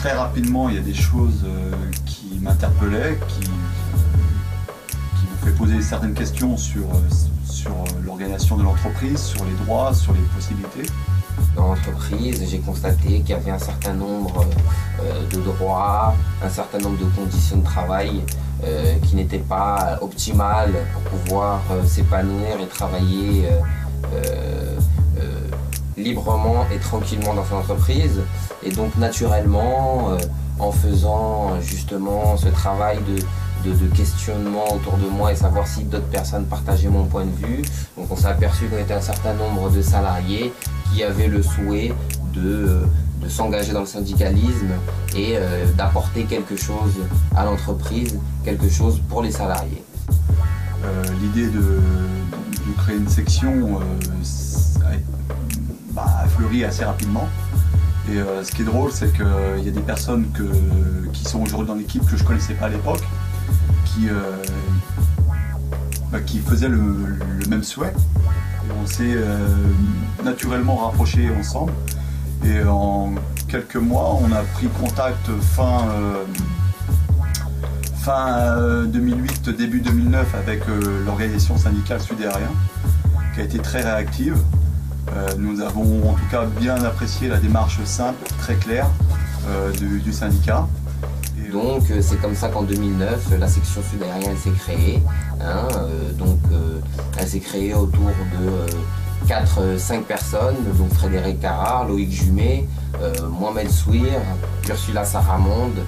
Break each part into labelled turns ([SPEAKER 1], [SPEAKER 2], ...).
[SPEAKER 1] très rapidement, il y a des choses qui m'interpellaient, qui vous fait poser certaines questions sur l'organisation de l'entreprise, sur les droits, sur les possibilités.
[SPEAKER 2] Dans l'entreprise, j'ai constaté qu'il y avait un certain nombre de droits, un certain nombre de conditions de travail qui n'étaient pas optimales pour pouvoir s'épanouir et travailler librement et tranquillement dans son entreprise. Et donc naturellement, en faisant justement ce travail de questionnement autour de moi et savoir si d'autres personnes partageaient mon point de vue, donc on s'est aperçu qu'on était un certain nombre de salariés qui avaient le souhait de s'engager dans le syndicalisme et d'apporter quelque chose à l'entreprise, quelque chose pour les salariés.
[SPEAKER 1] L'idée de créer une section a fleuri assez rapidement. Et ce qui est drôle, c'est qu'il y a des personnes qui sont aujourd'hui dans l'équipe que je ne connaissais pas à l'époque, qui faisaient le même souhait. Et on s'est naturellement rapprochés ensemble. Et en quelques mois, on a pris contact fin 2008, début 2009 avec l'organisation syndicale Sud-Aérien, qui a été très réactive. Nous avons en tout cas bien apprécié la démarche simple, très claire du syndicat. Et
[SPEAKER 2] donc c'est comme ça qu'en 2009, la section Sud-Aérien s'est créée. Elle s'est créée autour de 4-5 personnes, donc Frédéric Carrard, Loïc Jumet, Mohamed Souir, Ursula Saramonde,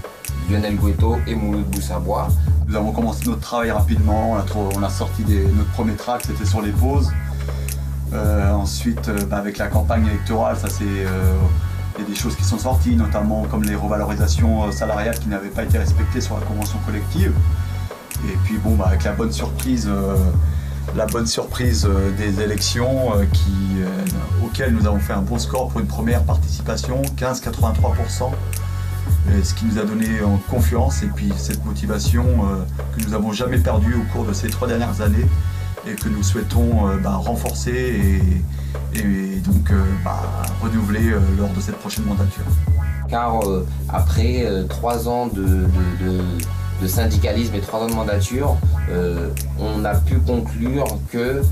[SPEAKER 2] Lionel Guetto et Mouloud Boussabois.
[SPEAKER 1] Nous avons commencé notre travail rapidement, on a sorti notre premier track, c'était sur les pauses. Ensuite, avec la campagne électorale, il y a des choses qui sont sorties, notamment comme les revalorisations salariales qui n'avaient pas été respectées sur la convention collective. Et puis avec la bonne surprise des élections auxquelles nous avons fait un bon score pour une première participation, 15,83%. Ce qui nous a donné confiance et puis cette motivation que nous n'avons jamais perdue au cours de ces 3 dernières années et que nous souhaitons renforcer et donc renouveler lors de cette prochaine mandature.
[SPEAKER 2] Car après 3 ans de syndicalisme et 3 ans de mandature, on a pu conclure que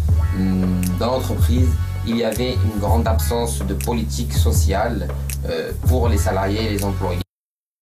[SPEAKER 2] dans l'entreprise, il y avait une grande absence de politique sociale pour les salariés et les employés.